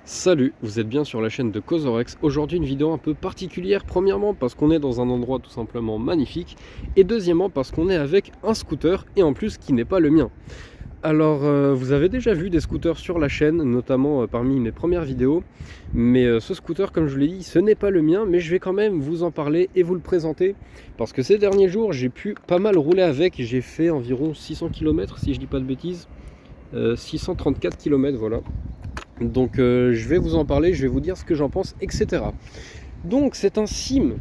Salut, vous êtes bien sur la chaîne de Causerex. Aujourd'hui une vidéo un peu particulière, premièrement parce qu'on est dans un endroit tout simplement magnifique, et deuxièmement parce qu'on est avec un scooter, et en plus qui n'est pas le mien. Alors vous avez déjà vu des scooters sur la chaîne, notamment parmi mes premières vidéos, mais ce scooter, comme je vous l'ai dit, ce n'est pas le mien, mais je vais quand même vous en parler et vous le présenter, parce que ces derniers jours j'ai pu pas mal rouler avec. J'ai fait environ 600 km si je dis pas de bêtises, 634 km, voilà. Donc je vais vous en parler, je vais vous dire ce que j'en pense, etc. Donc c'est un Sim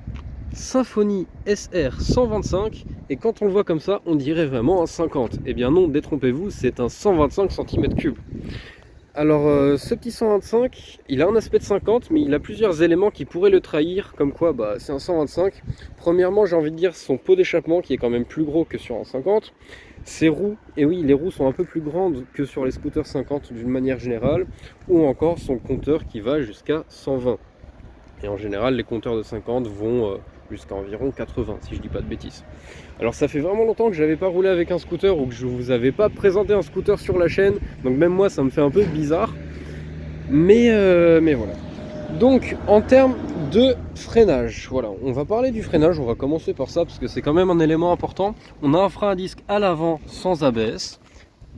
Symphony SR 125, et quand on le voit comme ça, on dirait vraiment un 50. Eh bien non, détrompez-vous, c'est un 125 cm3. Alors ce petit 125, il a un aspect de 50, mais il a plusieurs éléments qui pourraient le trahir, comme quoi c'est un 125. Premièrement, j'ai envie de dire son pot d'échappement qui est quand même plus gros que sur un 50. Ses roues, et oui, les roues sont un peu plus grandes que sur les scooters 50 d'une manière générale, ou encore son compteur qui va jusqu'à 120. Et en général, les compteurs de 50 vont jusqu'à environ 80, si je dis pas de bêtises. Alors ça fait vraiment longtemps que je n'avais pas roulé avec un scooter, ou que je vous avais pas présenté un scooter sur la chaîne, donc même moi ça me fait un peu bizarre. Mais voilà. Donc en termes de freinage, voilà, on va parler du freinage, on va commencer par ça parce que c'est quand même un élément important. On a un frein à disque à l'avant sans ABS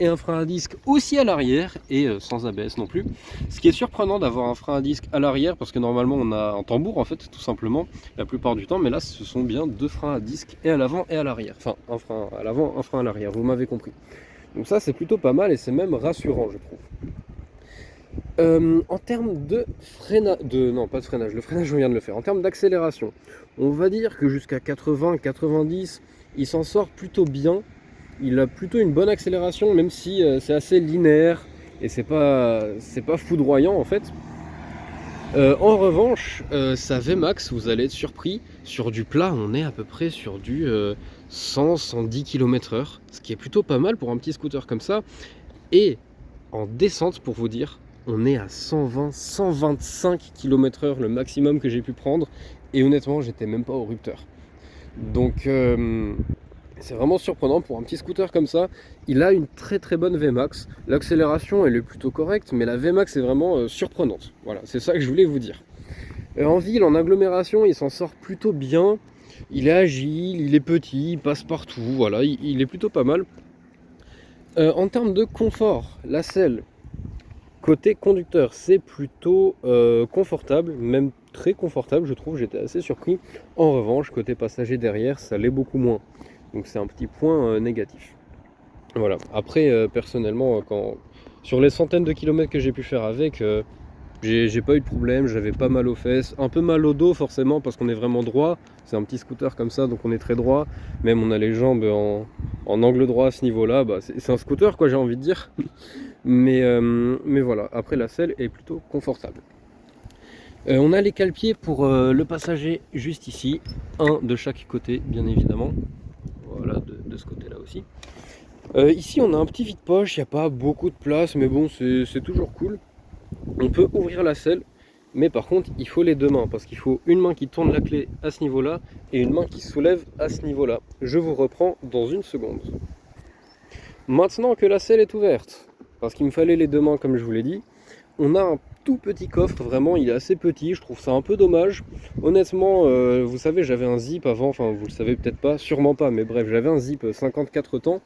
et un frein à disque aussi à l'arrière et sans ABS non plus. Ce qui est surprenant d'avoir un frein à disque à l'arrière, parce que normalement on a un tambour en fait, tout simplement, la plupart du temps, mais là ce sont bien deux freins à disque, et à l'avant et à l'arrière. Enfin, un frein à l'avant, un frein à l'arrière, vous m'avez compris. Donc ça c'est plutôt pas mal et c'est même rassurant, je trouve. En termes de freinage, non pas de freinage, le freinage on vient de le faire. En termes d'accélération, on va dire que jusqu'à 80-90, il s'en sort plutôt bien. Il a plutôt une bonne accélération, même si c'est assez linéaire et c'est pas foudroyant en fait. En revanche, sa Vmax, vous allez être surpris, sur du plat on est à peu près sur du 100-110 km/h, ce qui est plutôt pas mal pour un petit scooter comme ça. Et en descente, pour vous dire, on est à 120-125 km/h, le maximum que j'ai pu prendre, et honnêtement j'étais même pas au rupteur. Donc c'est vraiment surprenant pour un petit scooter comme ça. Il a une très très bonne Vmax, l'accélération elle est plutôt correcte, mais la Vmax est vraiment surprenante. Voilà, c'est ça que je voulais vous dire. En ville, en agglomération, il s'en sort plutôt bien. Il est agile, il est petit, il passe partout, voilà, il est plutôt pas mal. En termes de confort, la selle, côté conducteur, c'est plutôt confortable, même très confortable je trouve, j'étais assez surpris. En revanche, côté passager derrière, ça l'est beaucoup moins. Donc c'est un petit point négatif. Voilà, après personnellement, sur les centaines de kilomètres que j'ai pu faire avec, j'ai pas eu de problème, j'avais pas mal aux fesses, un peu mal au dos forcément parce qu'on est vraiment droit. C'est un petit scooter comme ça, donc on est très droit. Même on a les jambes en angle droit à ce niveau-là. C'est un scooter quoi, j'ai envie de dire. Mais voilà, après la selle est plutôt confortable. On a les cale-pieds pour le passager juste ici, un de chaque côté bien évidemment. Voilà, de ce côté-là aussi. Ici on a un petit vide-poche, il n'y a pas beaucoup de place, mais bon c'est toujours cool. On peut ouvrir la selle, mais par contre il faut les deux mains, parce qu'il faut une main qui tourne la clé à ce niveau-là et une main qui soulève à ce niveau-là. Je vous reprends dans une seconde. Maintenant que la selle est ouverte, parce qu'il me fallait les deux mains comme je vous l'ai dit, on a un tout petit coffre, vraiment il est assez petit, je trouve ça un peu dommage. Honnêtement, vous savez, j'avais un zip avant, enfin vous le savez peut-être pas, sûrement pas, mais bref, j'avais un zip 54 temps,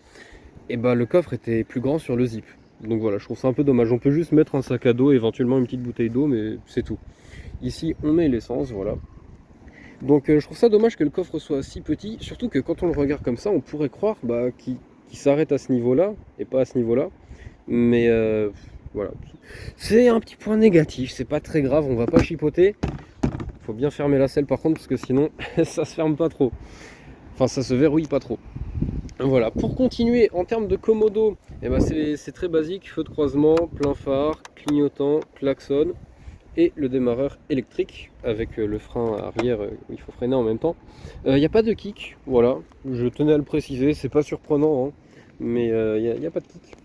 et le coffre était plus grand sur le zip. Donc voilà, je trouve ça un peu dommage. On peut juste mettre un sac à dos, éventuellement une petite bouteille d'eau, mais c'est tout. Ici, on met l'essence, voilà. Donc je trouve ça dommage que le coffre soit si petit, surtout que quand on le regarde comme ça, on pourrait croire qu'il s'arrête à ce niveau-là, et pas à ce niveau-là. Mais voilà. C'est un petit point négatif, c'est pas très grave, on va pas chipoter. Faut bien fermer la selle par contre, parce que sinon, ça se ferme pas trop. Enfin, ça se verrouille pas trop. Voilà, pour continuer en termes de commodo, c'est très basique, feu de croisement, plein phare, clignotant, klaxon et le démarreur électrique avec le frein arrière où il faut freiner en même temps. Il n'y a pas de kick, voilà, je tenais à le préciser, c'est pas surprenant, hein, mais il n'y a pas de kick.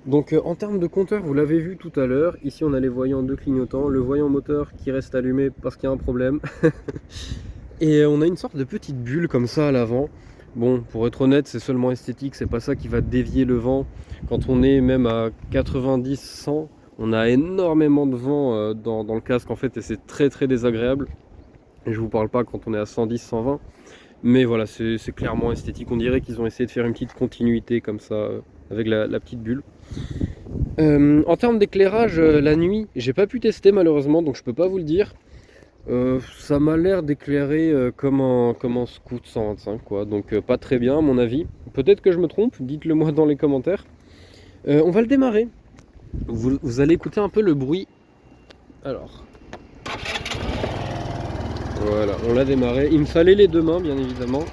Donc en termes de compteur, vous l'avez vu tout à l'heure, ici on a les voyants de clignotant, le voyant moteur qui reste allumé parce qu'il y a un problème. Et on a une sorte de petite bulle comme ça à l'avant. Bon, pour être honnête, c'est seulement esthétique, c'est pas ça qui va dévier le vent. Quand on est même à 90-100, On a énormément de vent dans le casque en fait et c'est très très désagréable. Et je vous parle pas quand on est à 110, 120. Mais voilà, c'est clairement esthétique. On dirait qu'ils ont essayé de faire une petite continuité comme ça avec la petite bulle. En termes d'éclairage, la nuit, j'ai pas pu tester malheureusement, donc je peux pas vous le dire. Ça m'a l'air d'éclairer comme un Scout 125 quoi, donc pas très bien à mon avis. Peut-être que je me trompe, dites-le moi dans les commentaires. On va le démarrer. Vous allez écouter un peu le bruit. Alors, voilà, on l'a démarré. Il me fallait les deux mains bien évidemment.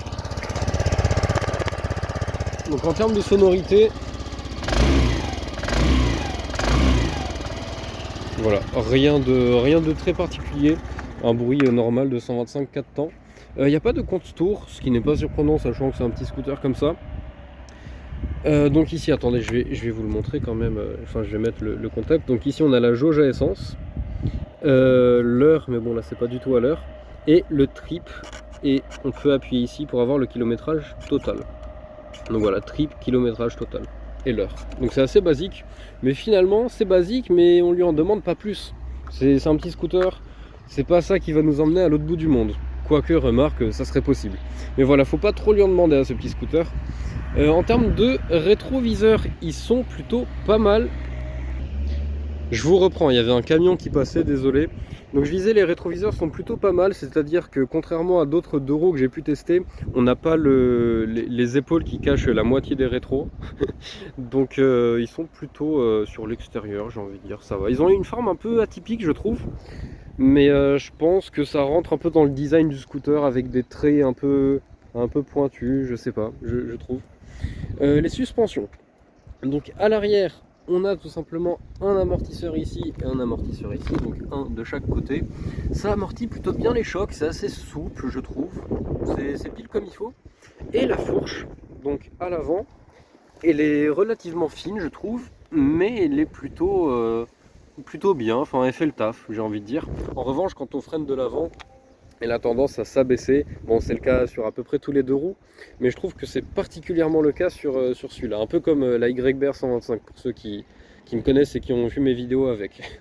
Donc en termes de sonorité, voilà, rien de très particulier. Un bruit normal de 125 4 temps. Il n'y a pas de compte tour, ce qui n'est pas surprenant sachant que c'est un petit scooter comme ça. Donc ici, attendez, je vais vous le montrer quand même. Enfin, je vais mettre le contact. Donc ici, on a la jauge à essence, l'heure, mais bon là c'est pas du tout à l'heure, et le trip. Et on peut appuyer ici pour avoir le kilométrage total. Donc voilà, trip, kilométrage total et l'heure. Donc c'est assez basique, mais finalement c'est basique, mais on lui en demande pas plus. C'est un petit scooter, c'est pas ça qui va nous emmener à l'autre bout du monde. Quoique, remarque, ça serait possible. Mais voilà, faut pas trop lui en demander à ce petit scooter. En termes de rétroviseurs, ils sont plutôt pas mal. Je vous reprends, il y avait un camion qui passait, désolé. Donc je disais, les rétroviseurs sont plutôt pas mal, c'est-à-dire que contrairement à d'autres deux roues que j'ai pu tester, on n'a pas les épaules qui cachent la moitié des rétros. Donc ils sont plutôt sur l'extérieur, j'ai envie de dire, ça va. Ils ont une forme un peu atypique, je trouve. Mais je pense que ça rentre un peu dans le design du scooter avec des traits un peu pointus, je sais pas, je trouve. Les suspensions. Donc à l'arrière, on a tout simplement un amortisseur ici et un amortisseur ici, donc un de chaque côté. Ça amortit plutôt bien les chocs, c'est assez souple je trouve, c'est pile comme il faut. Et la fourche, donc à l'avant, elle est relativement fine je trouve, mais elle est plutôt bien, enfin elle fait le taf j'ai envie de dire. En revanche quand on freine de l'avant, elle a tendance à s'abaisser. Bon, c'est le cas sur à peu près tous les deux roues, mais je trouve que c'est particulièrement le cas sur celui-là. Un peu comme la YBR 125 pour ceux qui me connaissent et qui ont vu mes vidéos avec.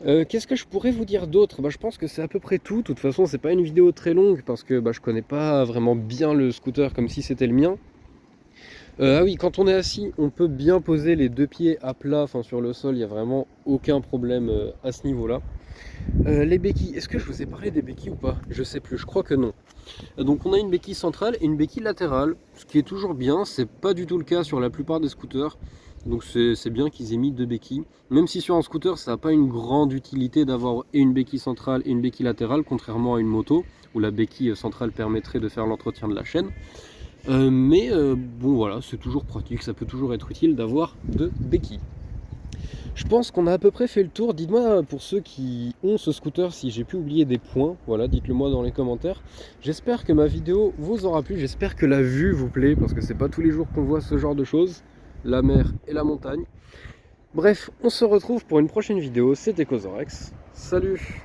Qu'est-ce que je pourrais vous dire d'autre? Je pense que c'est à peu près tout. De toute façon, c'est pas une vidéo très longue parce que je connais pas vraiment bien le scooter comme si c'était le mien. Ah oui, quand on est assis, on peut bien poser les deux pieds à plat, enfin sur le sol, il n'y a vraiment aucun problème à ce niveau-là. Les béquilles, est-ce que je vous ai parlé des béquilles ou pas? Je sais plus, je crois que non. Donc on a une béquille centrale et une béquille latérale, ce qui est toujours bien, c'est pas du tout le cas sur la plupart des scooters. Donc c'est bien qu'ils aient mis deux béquilles. Même si sur un scooter ça n'a pas une grande utilité d'avoir et une béquille centrale et une béquille latérale, contrairement à une moto, où la béquille centrale permettrait de faire l'entretien de la chaîne. Bon voilà, c'est toujours pratique, ça peut toujours être utile d'avoir deux béquilles. Je pense qu'on a à peu près fait le tour. Dites-moi pour ceux qui ont ce scooter si j'ai pu oublier des points. Voilà, dites-le moi dans les commentaires. J'espère que ma vidéo vous aura plu. J'espère que la vue vous plaît parce que c'est pas tous les jours qu'on voit ce genre de choses. La mer et la montagne. Bref, on se retrouve pour une prochaine vidéo. C'était Cozorex. Salut!